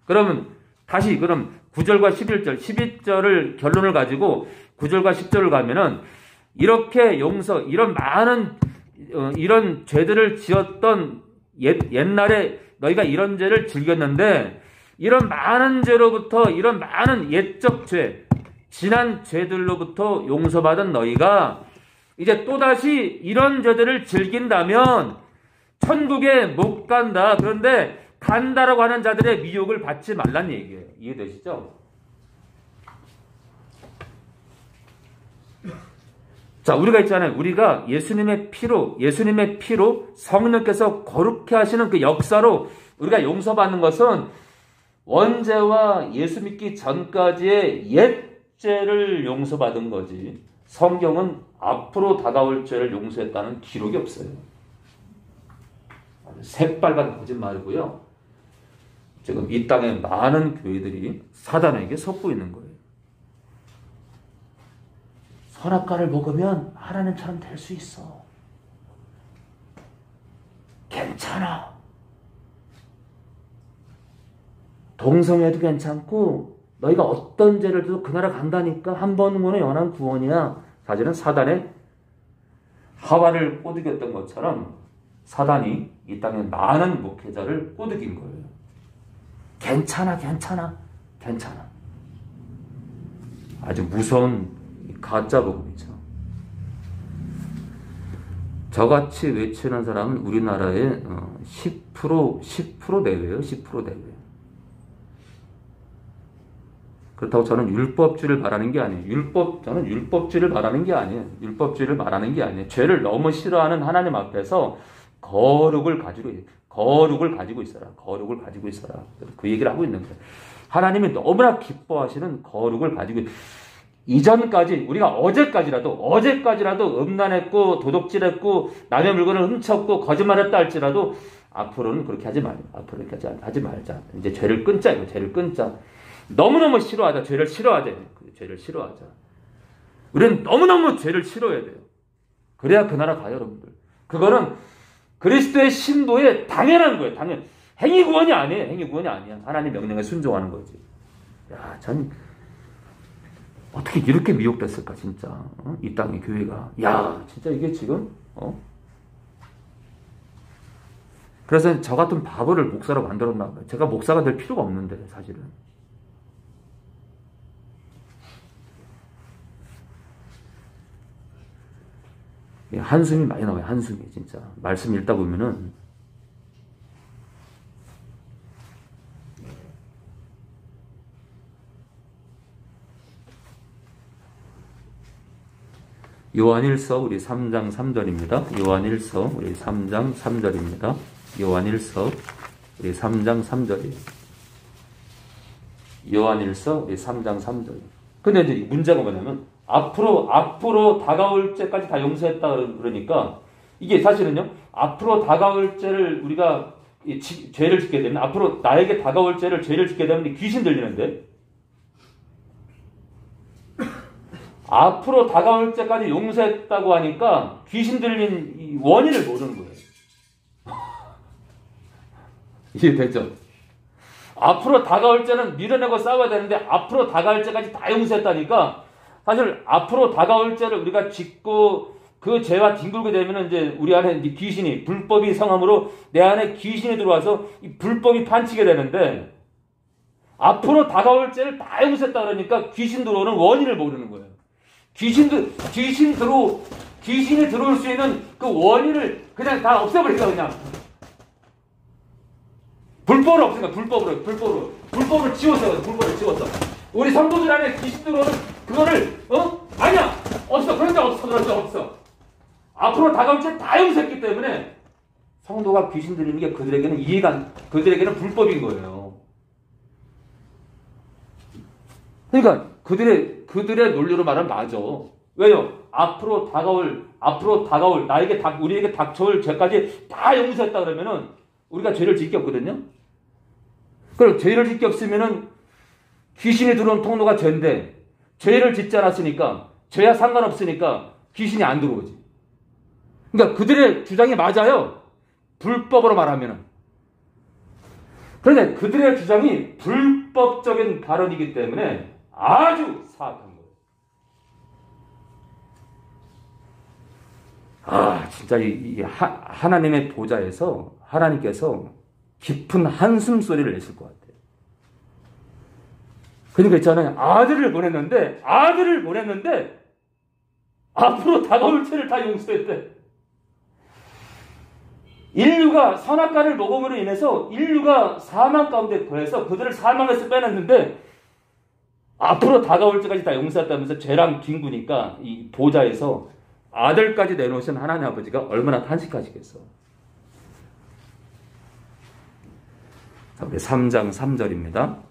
A: 그럼 9절과 11절, 12절을 결론을 가지고 9절과 10절을 가면은, 이렇게 이런 많은 이런 죄들을 지었던 옛날에 너희가 이런 죄를 즐겼는데 이런 많은 죄로부터 이런 많은 옛적 죄, 지난 죄들로부터 용서받은 너희가 이제 또다시 이런 죄들을 즐긴다면 천국에 못 간다. 그런데 간다라고 하는 자들의 미혹을 받지 말란 얘기예요. 이해되시죠? 자, 우리가 있잖아요. 우리가 예수님의 피로 성령께서 거룩해 하시는 그 역사로 우리가 용서받는 것은 원죄와 예수 믿기 전까지의 옛 죄를 용서받은 거지. 성경은 앞으로 다가올 죄를 용서했다는 기록이 없어요. 새빨간 거짓말이고요. 지금 이 땅에 많은 교회들이 사단에게 속고 있는 거예요. 선악과를 먹으면 하나님처럼 될 수 있어. 괜찮아. 동성애도 괜찮고 너희가 어떤 죄를 져도 그 나라 간다니까 한 번 구원은 영원한 구원이야. 사실은 사단의 하와를 꼬드겼던 것처럼 사단이 이 땅에 많은 목회자를 꼬드긴 거예요. 괜찮아. 아주 무서운 가짜 복음이죠. 저같이 외치는 사람은 우리나라의 10% 내외예요. 10% 내외. 그렇다고 저는 율법주의를 바라는 게 아니에요. 저는 율법주의를 바라는 게 아니에요. 율법주의를 말하는 게 아니에요. 죄를 너무 싫어하는 하나님 앞에서 거룩을 가지고 있어라. 거룩을 가지고 있어라. 그 얘기를 하고 있는 거예요. 하나님이 너무나 기뻐하시는 거룩을 가지고 이전까지 우리가 어제까지라도 음란했고 도둑질했고 남의 물건을 훔쳤고 거짓말했다 할지라도 앞으로는 그렇게 하지 말자. 앞으로 그렇게 하지 말자. 이제 죄를 끊자. 이거 죄를 끊자. 너무너무 싫어하자. 죄를 싫어하자. 죄를 싫어하자. 우리는 너무너무 죄를 싫어해야 돼요. 그래야 그 나라 가요, 여러분들. 그거는 그리스도의 신부의 당연한 거예요. 행위 구원이 아니에요. 행위 구원이 아니야. 하나님 명령에 순종하는 거지. 야, 전 어떻게 이렇게 미혹됐을까, 진짜. 이 땅의 교회가. 야, 진짜 이게 지금, 그래서 저 같은 바보를 목사로 만들었나 봐요. 제가 목사가 될 필요가 없는데, 사실은. 한숨이 많이 나와요, 한숨이, 진짜. 말씀 읽다 보면은. 요한일서 우리 3장 3절입니다. 요한일서 우리 3장 3절입니다. 요한일서 우리 3장 3절이에요. 요한일서 우리 3장 3절. 근데 이제 문제가 뭐냐면 앞으로 다가올 죄까지 다 용서했다 그러니까 이게 사실은요. 앞으로 다가올 죄를 우리가 죄를 짓게 되면 앞으로 나에게 다가올 죄를 짓게 되면 귀신 들리는데 앞으로 다가올 때까지 용서했다고 하니까 귀신 들린 이 원인을 모르는 거예요. 이해되죠? 앞으로 다가올 때는 밀어내고 싸워야 되는데 앞으로 다가올 때까지 다 용서했다니까 사실 앞으로 다가올 때를 우리가 짓고 그 죄와 뒹굴게 되면 이제 우리 안에 이제 귀신이 불법이 성함으로 내 안에 귀신이 들어와서 이 불법이 판치게 되는데 앞으로 다가올 때를 다 용서했다 그러니까 귀신 들어오는 원인을 모르는 거예요. 귀신이 들어올 수 있는 그 원인을 그냥 다 없애버리니까 그냥. 불법을 없으니까 불법을 지웠어. 우리 성도들 안에 귀신 들어오는 그거를 아니야 없어. 그런 적 없어. 앞으로 다가올 때 다 용서했기 때문에 성도가 귀신 들리는 게 그들에게는 불법인 거예요. 그러니까 그들의 논리로 말하면 맞아. 왜요? 앞으로 다가올 우리에게 닥쳐올 죄까지 다 용서했다 그러면은 우리가 죄를 짓게 없거든요. 그럼 죄를 짓게 없으면은 귀신이 들어온 통로가 죄인데 죄를 짓지 않았으니까 죄와 상관없으니까 귀신이 안 들어오지. 그러니까 그들의 주장이 맞아요. 불법으로 말하면은. 그런데 그들의 주장이 불법적인 발언이기 때문에 아주 사악한 거예요. 진짜 하나님의 보좌에서 하나님께서 깊은 한숨 소리를 내실 것 같아요. 그러니까 있잖아요. 아들을 보냈는데 앞으로 다가올 죄를 다 용서했대. 인류가 선악과를 먹음으로 인해서 인류가 사망 가운데 거해서 그들을 사망에서 빼냈는데 앞으로 다가올 죄까지 다 용서했다면서 죄랑 빈구니까 이 보좌에서 아들까지 내놓으신 하나님 아버지가 얼마나 탄식하시겠어. 자, 우리 3장 3절입니다.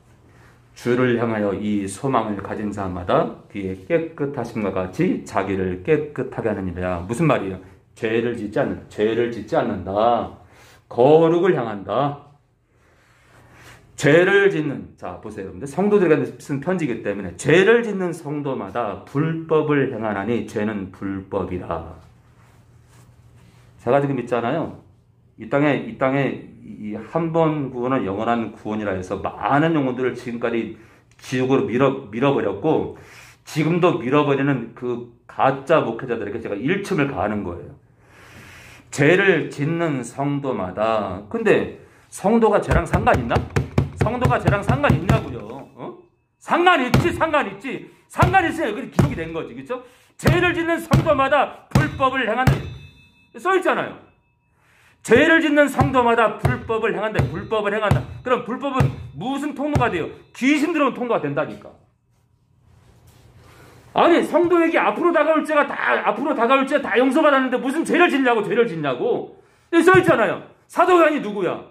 A: 주를 향하여 이 소망을 가진 사람마다 그의 깨끗하심과 같이 자기를 깨끗하게 하느니라. 무슨 말이에요? 죄를 짓지 않는다. 거룩을 향한다. 죄를 짓는, 자, 보세요. 여러분들. 성도들에게 쓴 편지이기 때문에 죄를 짓는 성도마다 불법을 행하나니 죄는 불법이라. 제가 지금 있잖아요. 이 땅에 이 한 번 구원은 영원한 구원이라 해서 많은 영혼들을 지금까지 지옥으로 밀어버렸고, 지금도 밀어버리는 그 가짜 목회자들에게 제가 일침을 가하는 거예요. 죄를 짓는 성도마다. 근데 성도가 죄랑 상관 있나? 성도가 죄랑 상관 있냐고요? 상관 있지. 상관 있어야 여기 기록이 된 거지, 그렇죠? 죄를 짓는 성도마다 불법을 행한다. 써 있잖아요. 죄를 짓는 성도마다 불법을 행한다. 그럼 불법은 무슨 통로가 돼요? 귀신 들어온 통로가 된다니까. 아니, 성도에게 앞으로 다가올 죄가 다 용서받았는데 무슨 죄를 짓냐고. 써 있잖아요. 사도 요한이 누구야?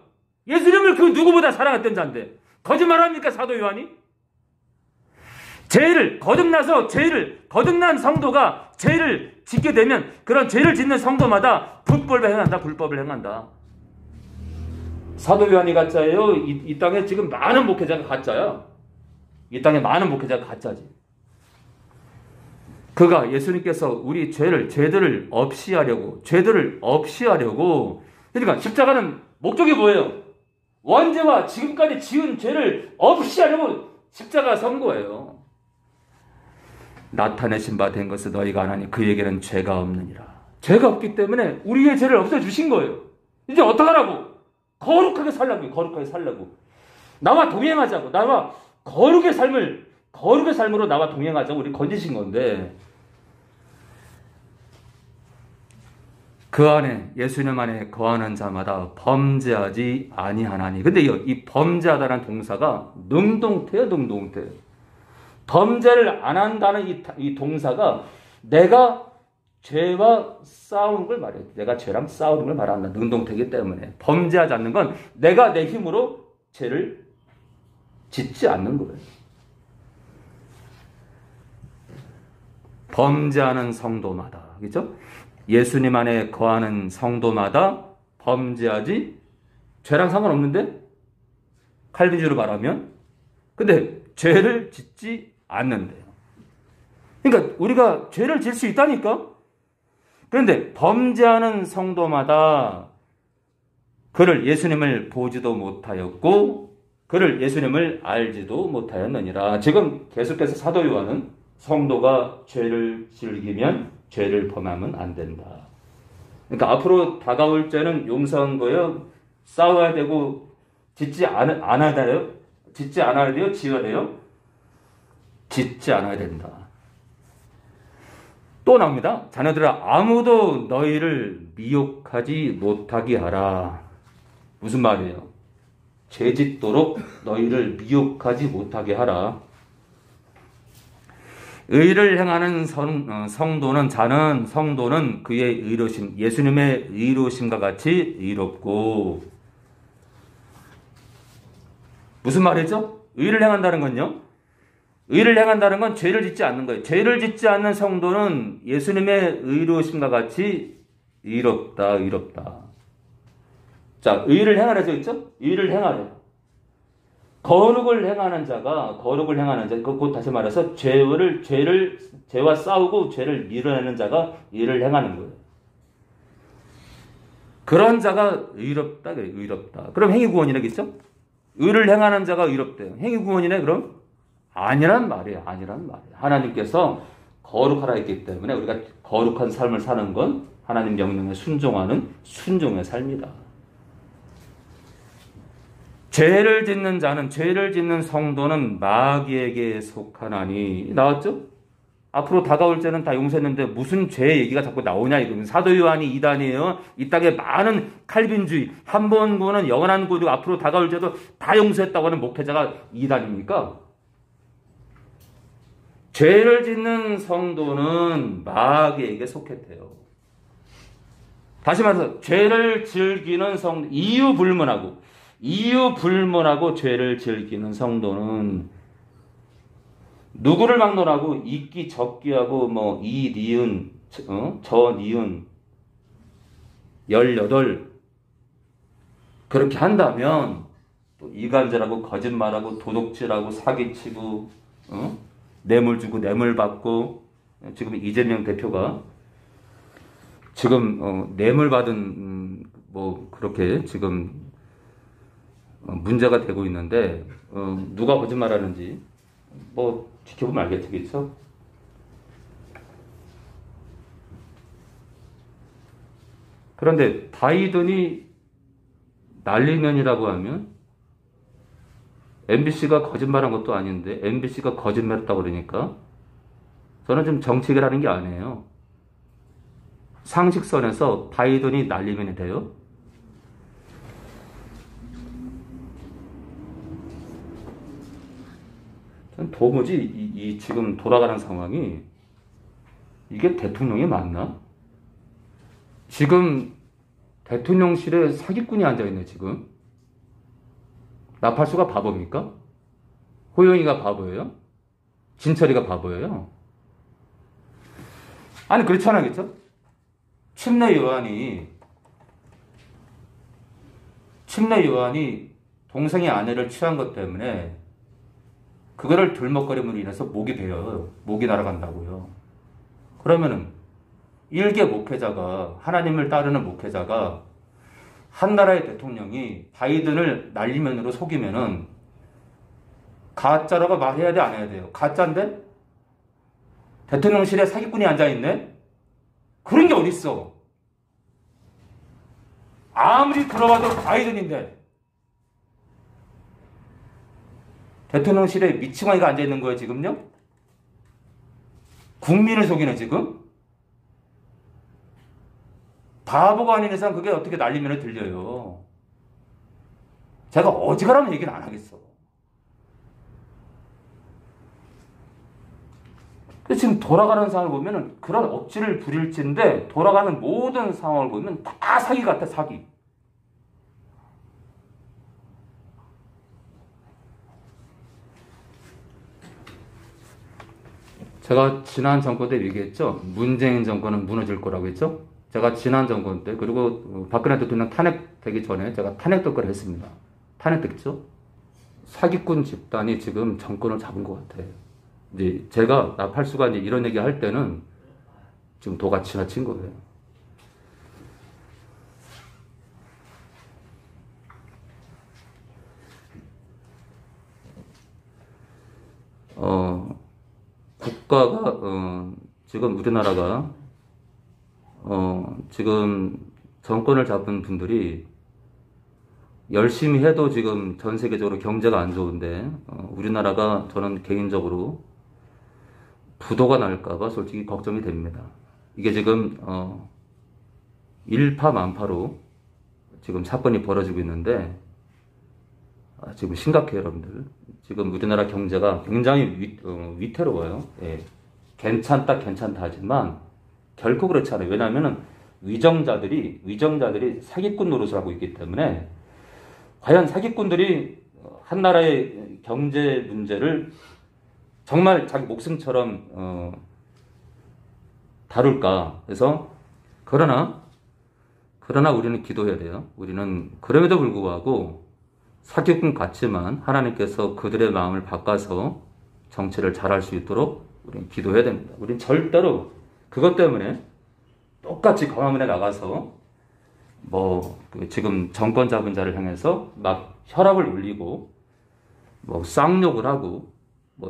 A: 예수님을 그 누구보다 사랑했던 자인데 거짓말합니까, 사도 요한이? 거듭난 성도가 죄를 짓게 되면 그런 죄를 짓는 성도마다 불법을 행한다. 사도 요한이 가짜예요? 이 땅에 지금 많은 목회자가 가짜야. 이 땅에 많은 목회자가 가짜지. 그가 예수님께서 우리 죄들을 없이 하려고. 그러니까 십자가는 목적이 뭐예요? 원죄와 지금까지 지은 죄를 없이 하려고 십자가 선 거예요. 나타내신 바 된 것을 너희가 아나니 그에게는 죄가 없느니라. 죄가 없기 때문에 우리의 죄를 없애주신 거예요. 이제 어떡하라고? 거룩하게 살라고. 나와 동행하자고. 나와 거룩의 삶으로 나와 동행하자고 우리 건지신 건데, 그 안에, 예수님 안에 거하는 자마다 범죄하지 아니하나니. 근데 이 범죄하다는 동사가 능동태예요. 범죄를 안 한다는 이 동사가 내가 죄와 싸우는 걸 말해요. 내가 죄랑 싸우는 걸 말한다. 능동태이기 때문에. 범죄하지 않는 건 내가 내 힘으로 죄를 짓지 않는 거예요. 범죄하는 성도마다. 그렇죠? 예수님 안에 거하는 성도마다 범죄하지, 죄랑 상관없는데? 칼빈주의로 말하면. 근데 죄를 짓지 않는데요. 그러니까 우리가 죄를 질 수 있다니까? 그런데 범죄하는 성도마다 그를 예수님을 보지도 못하였고 그를 예수님을 알지도 못하였느니라. 지금 계속해서 사도 요한은 성도가 죄를 즐기면 죄를 범하면 안 된다. 그러니까 앞으로 다가올 죄는 용서한 거예요. 싸워야 되고 짓지 않아야 돼요? 지어야 돼요? 짓지 않아야 된다. 또 나옵니다. 자녀들아, 아무도 너희를 미혹하지 못하게 하라. 무슨 말이에요? 죄짓도록 너희를 미혹하지 못하게 하라. 의를 행하는 성도는 그의 의로심, 예수님의 의로심과 같이 의롭고. 무슨 말이죠? 의를 행한다는 건요? 의를 행한다는 건 죄를 짓지 않는 거예요. 죄를 짓지 않는 성도는 예수님의 의로심과 같이 의롭다. 자, 의를 행하래죠, 있죠? 의를 행하래. 거룩을 행하는 자, 곧 다시 말해서 죄와 싸우고 죄를 밀어내는 자가 의를 행하는 거예요. 그런 자가 의롭다. 그럼 행위구원이라겠죠? 의를 행하는 자가 의롭대요. 행위구원이네, 그럼? 아니란 말이에요. 하나님께서 거룩하라 했기 때문에 우리가 거룩한 삶을 사는 건 하나님 명령에 순종하는 순종의 삶이다. 죄를 짓는 자는, 죄를 짓는 성도는 마귀에게 속하나니. 나왔죠? 앞으로 다가올 죄는 다 용서했는데 무슨 죄 얘기가 자꾸 나오냐 이거는. 사도 요한이 이단이에요. 이 땅에 많은 칼빈주의, 한 번 구원은 영원한 구원이고 앞으로 다가올 죄도 다 용서했다고 하는 목회자가 이단입니까? 죄를 짓는 성도는 마귀에게 속했대요. 다시 말해서 죄를 즐기는 성도, 이유 불문하고 죄를 즐기는 성도는 누구를 막론하고 있기 적기하고 뭐 이 니은 저 니은 18 그렇게 한다면 또 이간질하고 거짓말하고 도둑질하고 사기치고 뇌물 주고 뇌물 받고, 지금 이재명 대표가 지금 뇌물 받은 뭐 그렇게 지금 문제가 되고 있는데 누가 거짓말하는지 뭐 지켜보면 알겠죠. 그런데 바이든이 날리면이라고 하면 MBC가 거짓말한 것도 아닌데 MBC가 거짓말했다고 그러니까 저는 좀 정치계라는 게 아니에요. 상식선에서 바이든이 날리면이 돼요? 전 도무지 이 지금 돌아가는 상황이 이게 대통령이 맞나? 지금 대통령실에 사기꾼이 앉아있네 지금. 나팔수가 바보입니까? 호영이가 바보예요? 진철이가 바보예요? 아니 그렇지 않겠죠? 침례 요한이 동생의 아내를 취한 것 때문에 그거를 들먹거림으로 인해서 목이 베어요. 목이 날아간다고요. 그러면은 일개 목회자가, 하나님을 따르는 목회자가 한 나라의 대통령이 바이든을 날리면으로 속이면은 가짜라고 말해야 돼, 안 해야 돼요? 가짜인데? 대통령실에 사기꾼이 앉아있네? 그런 게 어딨어? 아무리 들어봐도 바이든인데 대통령실에 미치광이가 앉아있는 거예요 지금요? 국민을 속이네 지금? 바보가 아닌 이상 그게 어떻게 날리면 들려요. 제가 어지간하면 얘기는 안 하겠어. 지금 돌아가는 상황을 보면 그런 억지를 부릴진데 돌아가는 모든 상황을 보면 다 사기 같아, 사기. 제가 지난 정권 때 얘기했죠. 문재인 정권은 무너질 거라고 했죠. 제가 지난 정권 때, 그리고 박근혜 대통령 탄핵되기 전에 제가 탄핵 덕거를 했습니다. 탄핵됐죠. 사기꾼 집단이 지금 정권을 잡은 것 같아요. 이제 제가 나팔수가 이제 이런 얘기 할 때는 지금 도가 지나친 거예요. 국가가 지금 우리나라가 지금 정권을 잡은 분들이 열심히 해도 지금 전 세계적으로 경제가 안 좋은데 우리나라가 저는 개인적으로 부도가 날까봐 솔직히 걱정이 됩니다. 이게 지금 일파만파로 지금 사건이 벌어지고 있는데 지금 심각해요, 여러분들. 지금 우리나라 경제가 굉장히 위태로워요. 예. 괜찮다 하지만 결코 그렇지 않아요. 왜냐하면 위정자들이 사기꾼 노릇을 하고 있기 때문에 과연 사기꾼들이 한 나라의 경제 문제를 정말 자기 목숨처럼 다룰까. 그래서 그러나 우리는 기도해야 돼요. 우리는 그럼에도 불구하고 사기꾼 같지만 하나님께서 그들의 마음을 바꿔서 정치를 잘할 수 있도록 우리는 기도해야 됩니다. 우리는 절대로 그것 때문에 똑같이 광화문에 나가서 지금 정권 잡은 자를 향해서 막 혈압을 올리고 쌍욕을 하고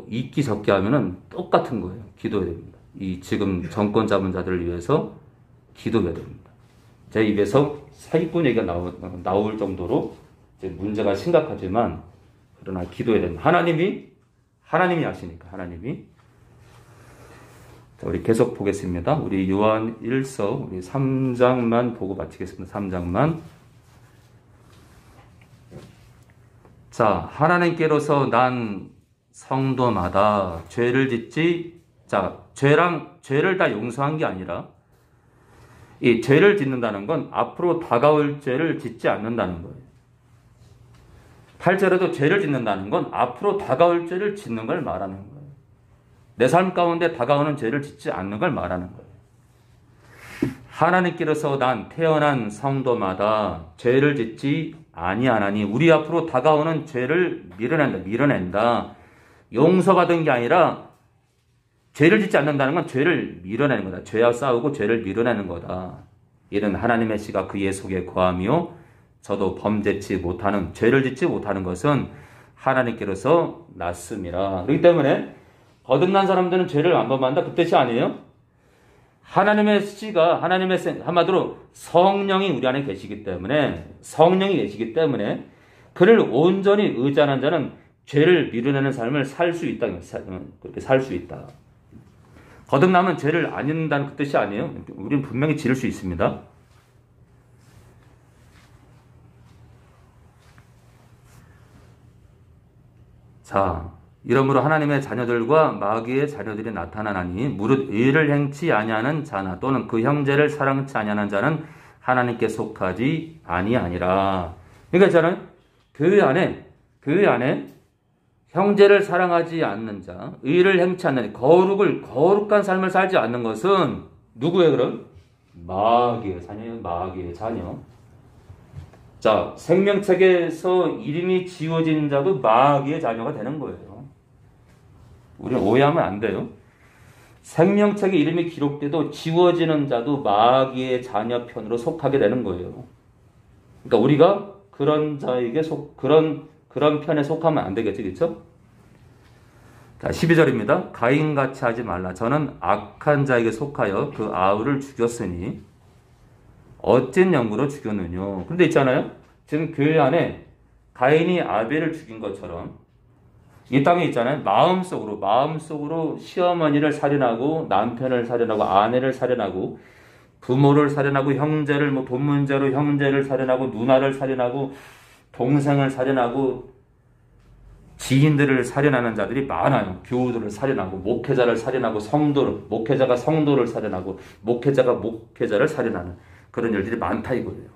A: 있기 적게 하면은 똑같은 거예요. 기도해야 됩니다. 이 지금 정권 잡은 자들을 위해서 기도해야 됩니다. 제 입에서 사기꾼 얘기가 나올 정도로 이제 문제가 심각하지만 그러나 기도해야 됩니다. 하나님이 아시니까 하나님이. 자, 우리 계속 보겠습니다. 우리 요한 1서 우리 3장만 보고 마치겠습니다. 3장만. 자, 하나님께로서 난 성도마다 죄를 짓지, 자, 죄를 다 용서한 게 아니라, 이 죄를 짓는다는 건 앞으로 다가올 죄를 짓지 않는다는 거예요. 8절에도 죄를 짓는다는 건 앞으로 다가올 죄를 짓는 걸 말하는 거예요. 내 삶 가운데 다가오는 죄를 짓지 않는 걸 말하는 거예요. 하나님께로서 난 태어난 성도마다 죄를 짓지 아니하나니, 우리 앞으로 다가오는 죄를 밀어낸다. 용서받은 게 아니라 죄를 짓지 않는다는 건 죄를 밀어내는 거다. 죄와 싸우고 죄를 밀어내는 거다. 이는 하나님의 씨가 그의 속에 거하며 저도 죄를 짓지 못하는 것은 하나님께로서 났음이라. 그렇기 때문에 거듭난 사람들은 죄를 안 범한다, 그 뜻이 아니에요. 하나님의 씨가, 한마디로 성령이 우리 안에 계시기 때문에, 그를 온전히 의지하는 자는 죄를 밀어내는 삶을 살 수 있다. 그렇게 살 수 있다. 거듭나면 죄를 안 짓는다는 그 뜻이 아니에요. 우리는 분명히 지을 수 있습니다. 자, 이러므로 하나님의 자녀들과 마귀의 자녀들이 나타나나니 무릇 의를 행치 아니하는 자나 또는 그 형제를 사랑치 아니하는 자는 하나님께 속하지 아니하니라. 그러니까 저는 그 안에 형제를 사랑하지 않는 자, 의를 행치 않는, 거룩한 삶을 살지 않는 것은 누구예요, 그럼? 마귀의 자녀예요, 마귀의 자녀. 자, 생명책에서 이름이 지워진 자도 마귀의 자녀가 되는 거예요. 우리는 오해하면 안 돼요. 생명책에 이름이 기록돼도 지워지는 자도 마귀의 자녀 편으로 속하게 되는 거예요. 그러니까 우리가 그런 자에게 그런 편에 속하면 안 되겠지, 그렇죠? 자, 12절입니다. 가인같이 하지 말라. 저는 악한 자에게 속하여 그 아우를 죽였으니 어찐 영구로 죽였느뇨. 근데 있잖아요. 지금 교회 안에 가인이 아벨을 죽인 것처럼 이 땅에 있잖아요. 마음속으로 시어머니를 살인하고 남편을 살인하고 아내를 살인하고 부모를 살인하고 형제를 돈 문제로 형제를 살인하고 누나를 살인하고 동생을 살인하고 지인들을 살인하는 자들이 많아요. 교우들을 살인하고 목회자를 살인하고 목회자가 성도를 살인하고 목회자가 목회자를 살인하는 그런 일들이 많다 이거예요.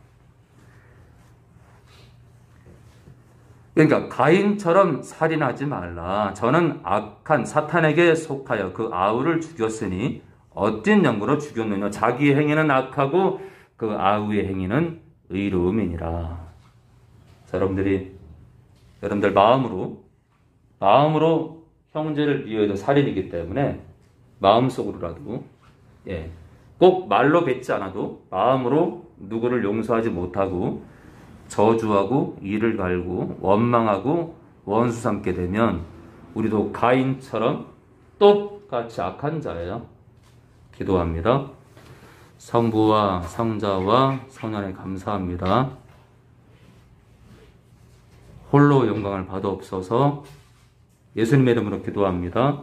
A: 그러니까 가인처럼 살인하지 말라. 저는 악한 사탄에게 속하여 그 아우를 죽였으니 어떤 영구로 죽였느냐. 자기의 행위는 악하고 그 아우의 행위는 의로움이니라. 자, 여러분들 마음으로 형제를 미워해도 살인이기 때문에 마음속으로라도 꼭 말로 뱉지 않아도 마음으로 누구를 용서하지 못하고 저주하고 이를 갈고 원망하고 원수 삼게 되면 우리도 가인처럼 똑같이 악한 자예요. 기도합니다. 성부와 성자와 성령에 감사합니다. 홀로 영광을 받아옵소서. 예수님의 이름으로 기도합니다.